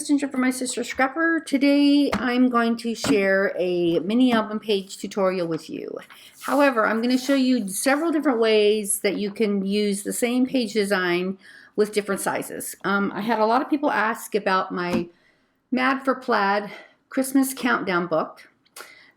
is Ginger from My Sister Scrapper. Today I'm going to share a mini album page tutorial with you. However, I'm going to show you several different ways that you can use the same page design with different sizes. I had a lot of people ask about my Mad for Plaid Christmas Countdown book.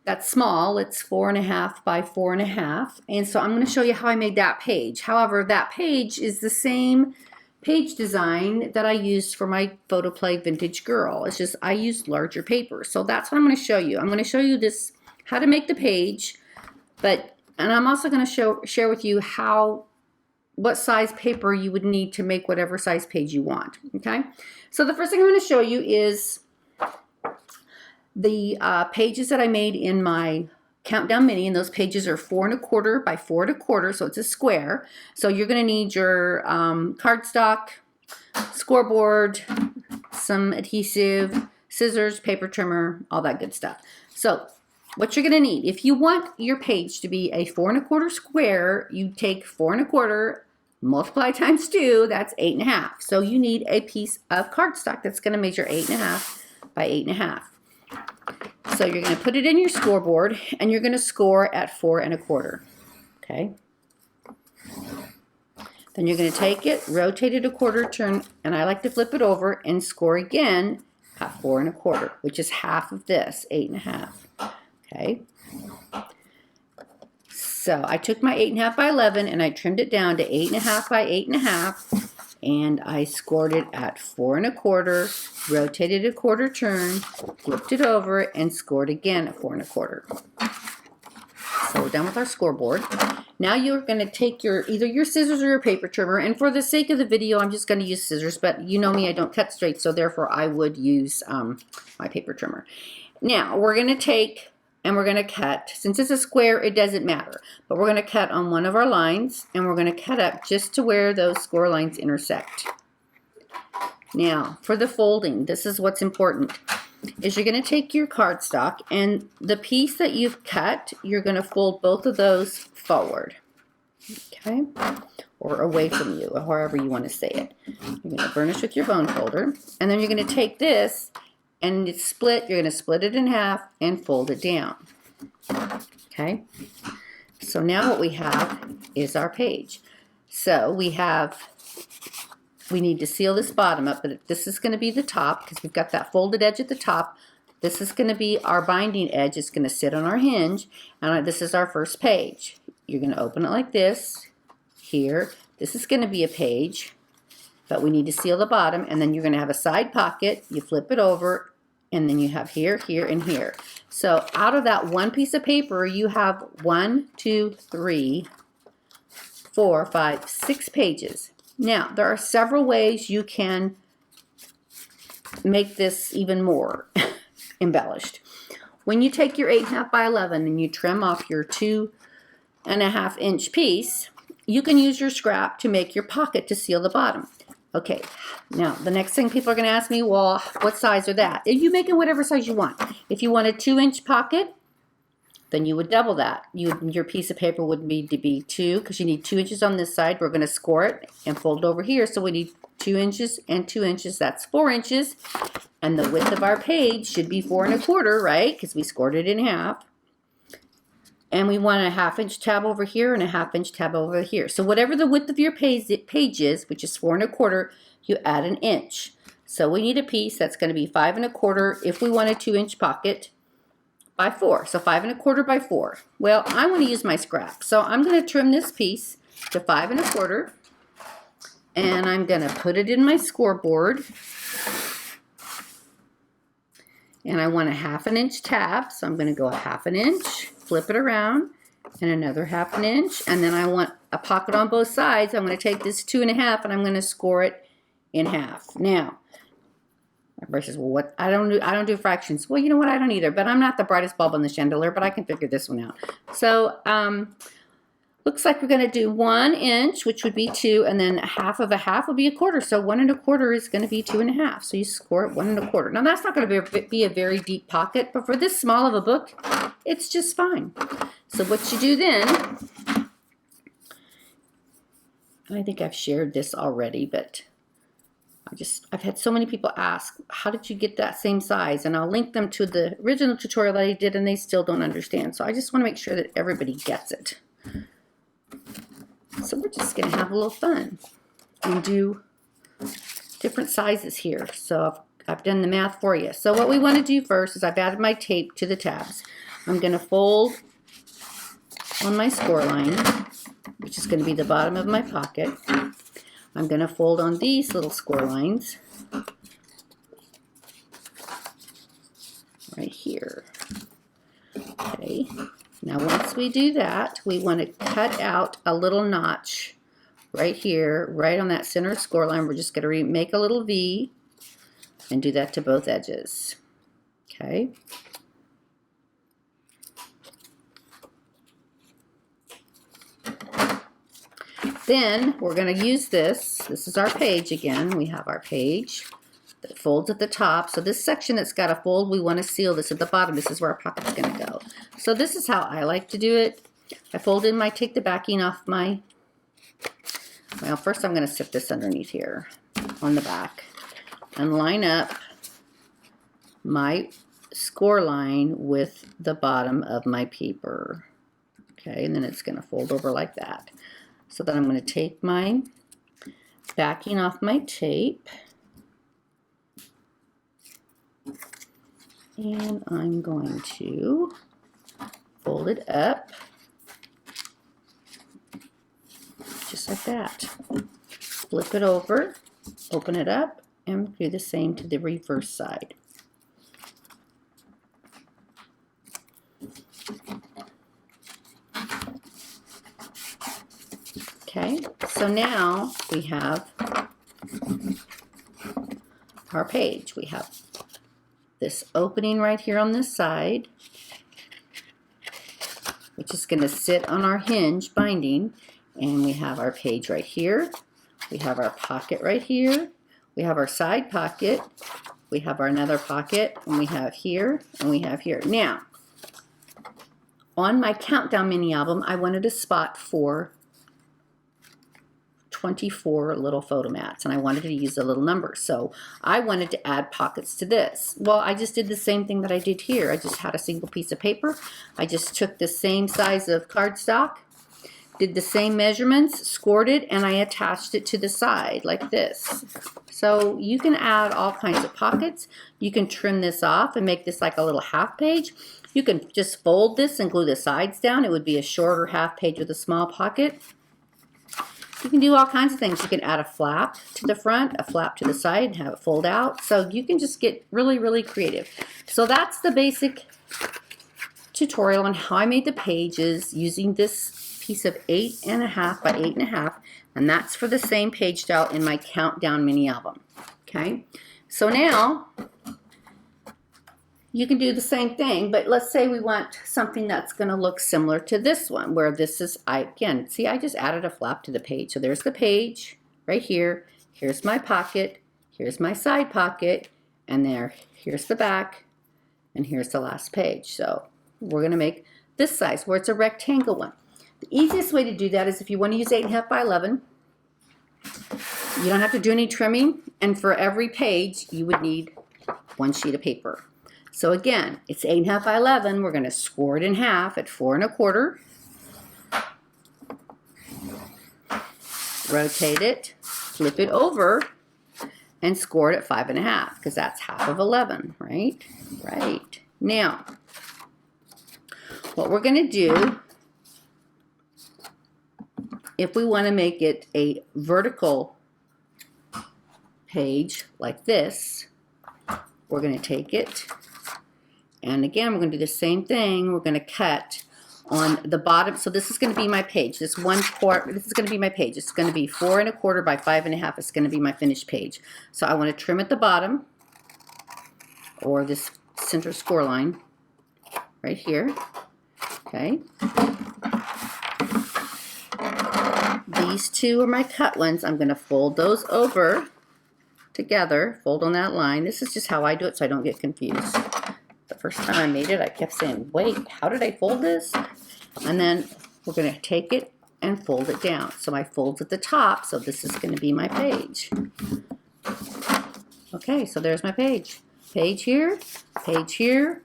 That's small, it's 4.5 by 4.5, and so I'm going to show you how I made that page. However, that page is the same page design that I used for my Photoplay Vintage Girl. It's just I used larger paper. So that's what I'm going to show you. I'm going to show you this, how to make the page, and I'm also going to share with you what size paper you would need to make whatever size page you want. Okay? So the first thing I'm going to show you is the pages that I made in my Countdown Mini, and those pages are 4.25 by 4.25, so it's a square. So you're going to need your cardstock, scoreboard, some adhesive, scissors, paper trimmer, all that good stuff. So what you're going to need, if you want your page to be a 4.25 square, you take 4.25, multiply times 2, that's 8.5. So you need a piece of cardstock that's going to measure 8.5 by 8.5. So you're going to put it in your scoreboard, and you're going to score at 4.25. Okay. Then you're going to take it, rotate it a quarter turn, and I like to flip it over and score again at 4.25, which is half of this, 8.5. Okay. So I took my 8.5 by 11 and I trimmed it down to 8.5 by 8.5. And I scored it at 4.25, rotated a quarter turn, flipped it over, and scored again at 4.25. So we're done with our scoreboard. Now you're going to take either your scissors or your paper trimmer, and for the sake of the video, I'm just going to use scissors, but you know me, I don't cut straight, so therefore I would use my paper trimmer. Now we're going to take and we're going to cut. Since it's a square, it doesn't matter. But we're going to cut on one of our lines, and we're going to cut up just to where those score lines intersect. Now, for the folding, this is what's important, is you're going to take your cardstock, and the piece that you've cut, you're going to fold both of those forward. Okay? Or away from you, or however you want to say it. You're going to burnish with your bone folder, and then you're going to take this, and it's split. You're going to split it in half and fold it down. Okay? So now what we have is our page. So we need to seal this bottom up, but this is going to be the top because we've got that folded edge at the top. This is going to be our binding edge. It's going to sit on our hinge, and this is our first page. You're going to open it like this. Here. This is going to be a page, but we need to seal the bottom, and then you're going to have a side pocket. You flip it over, and then you have here, here, and here. So out of that one piece of paper, you have 1, 2, 3, 4, 5, 6 pages. Now, there are several ways you can make this even more embellished. When you take your 8.5 by 11 and you trim off your 2.5 inch piece, you can use your scrap to make your pocket to seal the bottom. Okay, now the next thing people are going to ask me, well, what size are that? You make it whatever size you want. If you want a 2-inch pocket, then you would double that. Your piece of paper would need to be 2, because you need 2 inches on this side. We're going to score it and fold it over here, so we need 2 inches and 2 inches. That's 4 inches. And the width of our page should be 4.25, right? Because we scored it in half. And we want a 1/2 inch tab over here and a 1/2 inch tab over here. So whatever the width of your page is, which is 4.25, you add an inch. So we need a piece that's going to be 5.25 if we want a 2-inch pocket by 4. So 5.25 by 4. Well, I want to use my scrap. So I'm going to trim this piece to 5.25, and I'm going to put it in my scoreboard. And I want a 1/2 inch tab, so I'm going to go 1/2 inch, flip it around, and another 1/2 inch, and then I want a pocket on both sides. I'm going to take this 2.5 and I'm going to score it in half. Now, everybody says, well, what? I don't do fractions. Well, you know what? I don't either, but I'm not the brightest bulb on the chandelier, but I can figure this one out. So, looks like we're going to do 1 inch, which would be 2, and then 1/2 of a 1/2 will be 1/4. So 1.25 is going to be 2.5. So you score it 1.25. Now that's not going to be a very deep pocket, but for this small of a book, it's just fine. So what you do then, I think I've shared this already, but I've had so many people ask, how did you get that same size? And I'll link them to the original tutorial that I did, and they still don't understand. So I just want to make sure that everybody gets it. So we're just going to have a little fun and do different sizes here. So I've done the math for you. So what we want to do first is I've added my tape to the tabs. I'm going to fold on my score line, which is going to be the bottom of my pocket. I'm going to fold on these little score lines right here. Okay. Now once we do that, we want to cut out a little notch right here, right on that center score line. We're just going to make a little V and do that to both edges. Okay. Then we're going to use this. This is our page again. We have our page that folds at the top. So this section that's got a fold, we want to seal this at the bottom. This is where our pocket's going to go. So this is how I like to do it. I fold in take the backing off my, well, first I'm going to sit this underneath here on the back and line up my score line with the bottom of my paper. Okay, and then it's going to fold over like that. So then I'm going to take my backing off my tape and I'm going to fold it up just like that. Flip it over, open it up, and do the same to the reverse side. Okay, so now we have our page. We have this opening right here on this side, which is going to sit on our hinge binding, and we have our page right here. We have our pocket right here. We have our side pocket. We have our another pocket, and we have here, and we have here. Now, on my countdown mini album, I wanted a spot for 24 little photo mats, and I wanted to use a little number. So I wanted to add pockets to this. Well, I just did the same thing that I did here. I just had a single piece of paper. I just took the same size of cardstock, did the same measurements, scored it, and I attached it to the side like this. So you can add all kinds of pockets. You can trim this off and make this like a little half page. You can just fold this and glue the sides down. It would be a shorter half page with a small pocket. You can do all kinds of things. You can add a flap to the front, a flap to the side, and have it fold out. So you can just get really, really creative. So that's the basic tutorial on how I made the pages using this piece of 8.5 by 8.5, and that's for the same page style in my Countdown mini album. Okay, so now you can do the same thing, but let's say we want something that's going to look similar to this one, where this is, again, see, I just added a flap to the page. So there's the page right here. Here's my pocket. Here's my side pocket. And here's the back. And here's the last page. So we're going to make this size where it's a rectangle one. The easiest way to do that is if you want to use 8.5 by 11, you don't have to do any trimming. And for every page, you would need one sheet of paper. So again, it's 8.5 by 11. We're going to score it in half at 4 1/4. Rotate it, flip it over, and score it at 5 1/2 because that's half of 11, right? Right. Now, what we're going to do, if we want to make it a vertical page like this, we're going to take it. And again, we're going to do the same thing. We're going to cut on the bottom. So this is going to be my page. This is going to be my page. It's going to be 4 1/4 by 5 1/2. It's going to be my finished page. So I want to trim at the bottom, or this center score line right here. Okay. These two are my cut ones. I'm going to fold those over together, fold on that line. This is just how I do it so I don't get confused. The first time I made it, I kept saying, wait, how did I fold this? And then we're going to take it and fold it down. So my fold's at the top, so this is going to be my page. Okay, so there's my page. Page here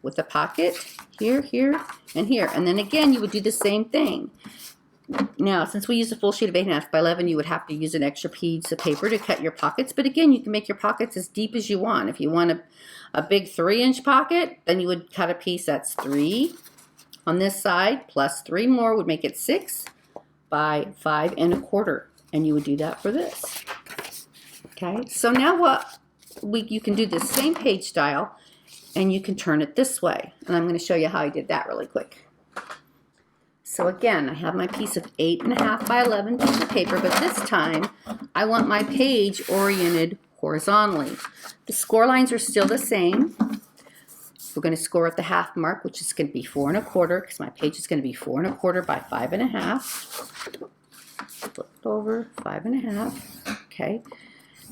with a pocket here, here, and here. And then again, you would do the same thing. Now, since we use a full sheet of 8.5 by 11, you would have to use an extra piece of paper to cut your pockets. But again, you can make your pockets as deep as you want. If you want a big 3-inch pocket, then you would cut a piece that's 3 on this side, plus 3 more would make it 6 by 5 1/4. And you would do that for this. Okay, so now you can do the same page style, and you can turn it this way. And I'm going to show you how I did that really quick. So again, I have my piece of 8.5 by 11 piece of paper, but this time I want my page oriented horizontally. The score lines are still the same. We're going to score at the half mark, which is going to be 4 1/4, because my page is going to be 4 1/4 by 5 1/2. Flip it over, 5 1/2. Okay.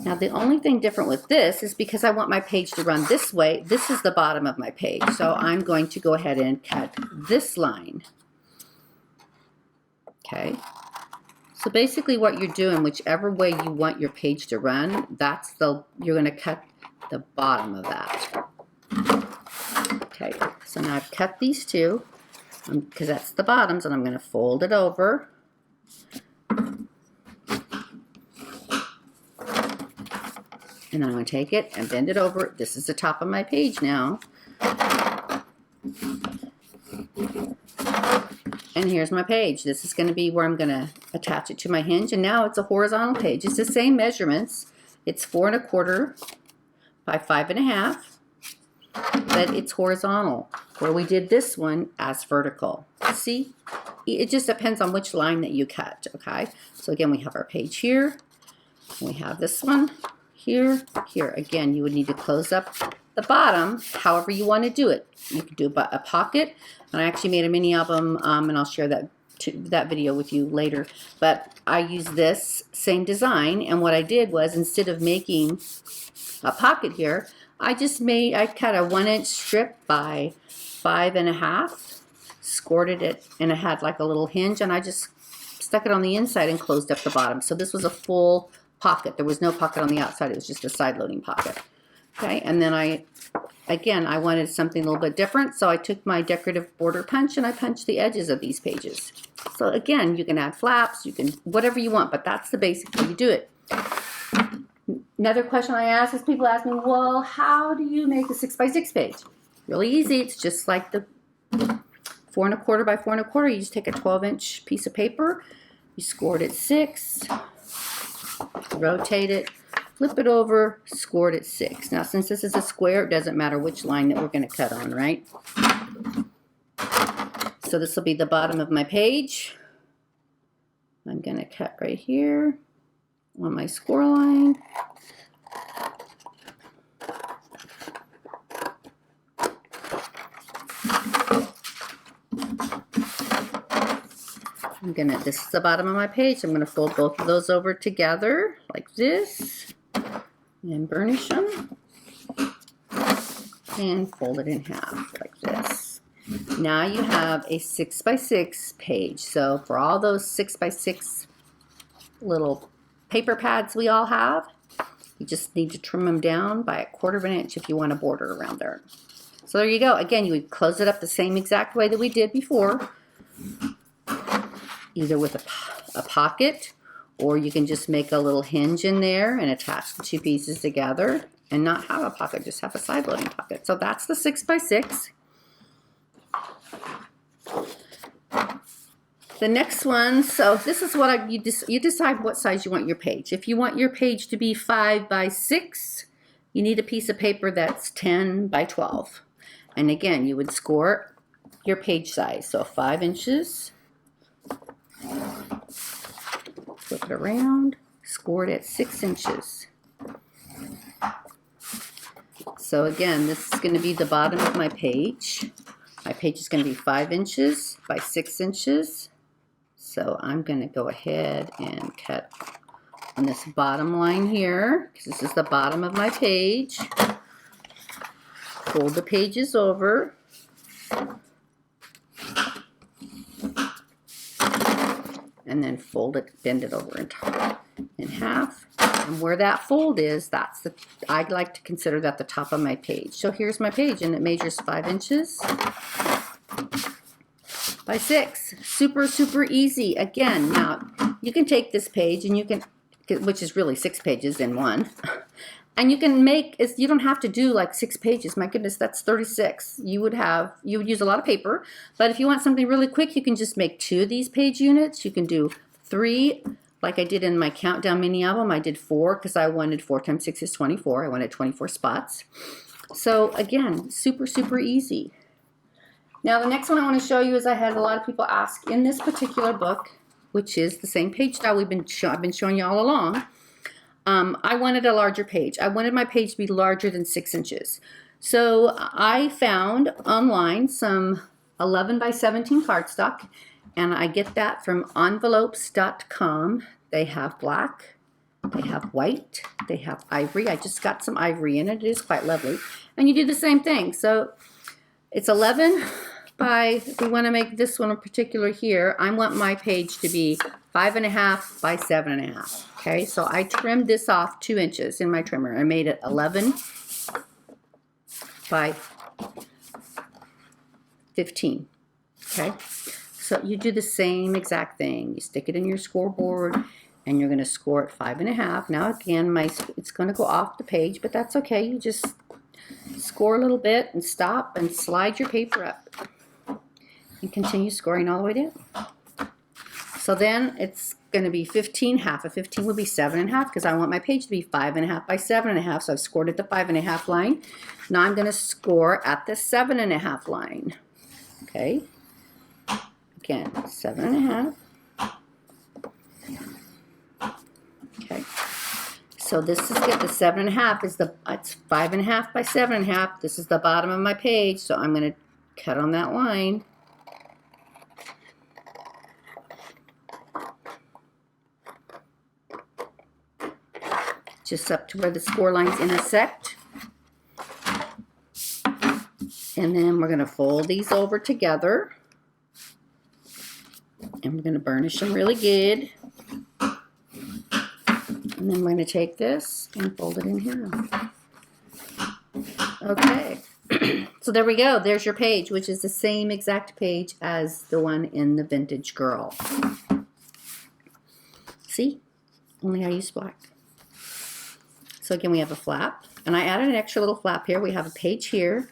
Now the only thing different with this is because I want my page to run this way, this is the bottom of my page. So I'm going to go ahead and cut this line. Okay. So basically what you're doing, whichever way you want your page to run, you're going to cut the bottom of that. Okay. So now I've cut these two because that's the bottoms, and I'm going to fold it over. And then I'm going to take it and bend it over. This is the top of my page now. And here's my page. This is going to be where I'm going to attach it to my hinge. And now it's a horizontal page. It's the same measurements. It's 4 1/4 by 5 1/2. But it's horizontal, where we did this one as vertical. See? It just depends on which line that you cut. Okay? So again, we have our page here. We have this one. Here, here. Again, you would need to close up the bottom however you want to do it. You could do a pocket, and I actually made a mini album, and I'll share that video with you later. But I used this same design, and what I did was, instead of making a pocket here, I cut a 1-inch strip by 5 1/2, scored it, and it had like a little hinge, and I just stuck it on the inside and closed up the bottom. So this was a full pocket. There was no pocket on the outside. It was just a side loading pocket. Okay, and then I wanted something a little bit different, so I took my decorative border punch and I punched the edges of these pages. So again, you can add flaps, you can whatever you want, but that's the basic way you do it. Another question I ask is, people ask me, well, how do you make a 6 by 6 page? Really easy. It's just like the 4 1/4 by 4 1/4. You just take a 12-inch piece of paper, you score it at 6. Rotate it, flip it over, score it at 6. Now, since this is a square, it doesn't matter which line that we're going to cut on, right? So this will be the bottom of my page. I'm going to cut right here on my score line. This is the bottom of my page. I'm going to fold both of those over together like this and burnish them and fold it in half like this. Now you have a 6 by 6 page. So for all those 6 by 6 little paper pads we all have, you just need to trim them down by 1/4 of an inch if you want a border around there. So there you go. Again, you would close it up the same exact way that we did before, either with a pocket, or you can just make a little hinge in there and attach the two pieces together and not have a pocket, just have a side loading pocket. So that's the 6 by 6. The next one, so this is what you decide what size you want your page. If you want your page to be 5 by 6, you need a piece of paper that's 10 by 12. And again, you would score your page size. So 5 inches. Flip it around, score it at 6 inches. So again, this is going to be the bottom of my page. My page is going to be 5 inches by 6 inches. So I'm going to go ahead and cut on this bottom line here, because this is the bottom of my page. Fold the pages over. And then fold it, bend it over in half, And where that fold is, I like to consider that the top of my page. So here's my page, and it measures 5 inches by 6. Super, super easy. Again, now you can take this page and you can, which is really 6 pages in one, and you can make, you don't have to do like 6 pages. My goodness, that's 36. You would use a lot of paper, but if you want something really quick, you can just make 2 of these page units. You can do 3, like I did in my Countdown mini album. I did 4 because I wanted 4 times 6 is 24. I wanted 24 spots. So again, super, super easy. Now the next one I want to show you is I had a lot of people ask in this particular book, which is the same page style I've been showing you all along. I wanted a larger page. I wanted my page to be larger than 6 inches. So I found online some 11 by 17 cardstock, and I get that from envelopes.com. They have black, they have white, they have ivory. I just got some ivory in it. It is quite lovely. And you do the same thing. So it's 11 by, if we want to make this one in particular here, I want my page to be 5.5 by 7.5. Okay, so I trimmed this off 2 inches in my trimmer. I made it 11 by 15. Okay, so you do the same exact thing. You stick it in your scoreboard, and you're going to score at 5.5. Now again, it's going to go off the page, but that's okay. You just score a little bit and stop and slide your paper up and continue scoring all the way down. So then it's going to be 15. Half of 15 would be 7.5 because I want my page to be 5.5 by 7.5. So I've scored at the 5.5 line. Now I'm going to score at the 7.5 line. Okay. Again, 7.5. Okay. So this is good. The 7.5 is it's 5.5 by 7.5. This is the bottom of my page. So I'm going to cut on that line. Just up to where the score lines intersect. And then we're going to fold these over together. And we're going to burnish them really good. And then we're going to take this and fold it in here. Okay. So there we go. There's your page, which is the same exact page as the one in the Vintage Girl. See? Only I used black. So again, we have a flap, and I added an extra little flap here. We have a page here.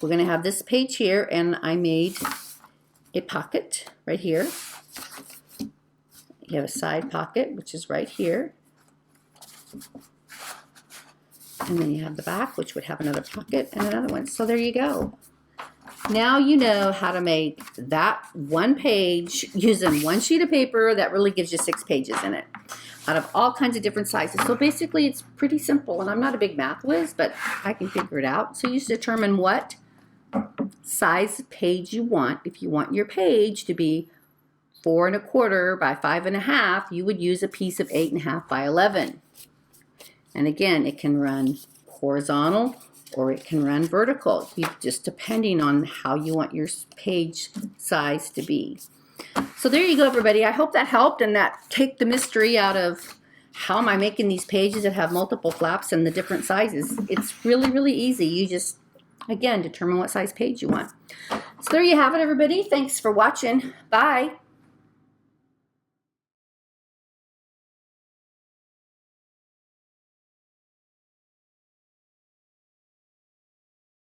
We're going to have this page here, and I made a pocket right here. You have a side pocket, which is right here. And then you have the back, which would have another pocket and another one. So there you go. Now you know how to make that one page using one sheet of paper that really gives you 6 pages in it, out of all kinds of different sizes. So basically it's pretty simple, and I'm not a big math whiz, but I can figure it out. So you just determine what size page you want. If you want your page to be 4.25 by 5.5, you would use a piece of 8.5 by 11. And again, it can run horizontal or it can run vertical, just depending on how you want your page size to be. So there you go, everybody. I hope that helped and that take the mystery out of how am I making these pages that have multiple flaps and the different sizes. It's really, really easy. You just, again, determine what size page you want. So there you have it, everybody. Thanks for watching. Bye.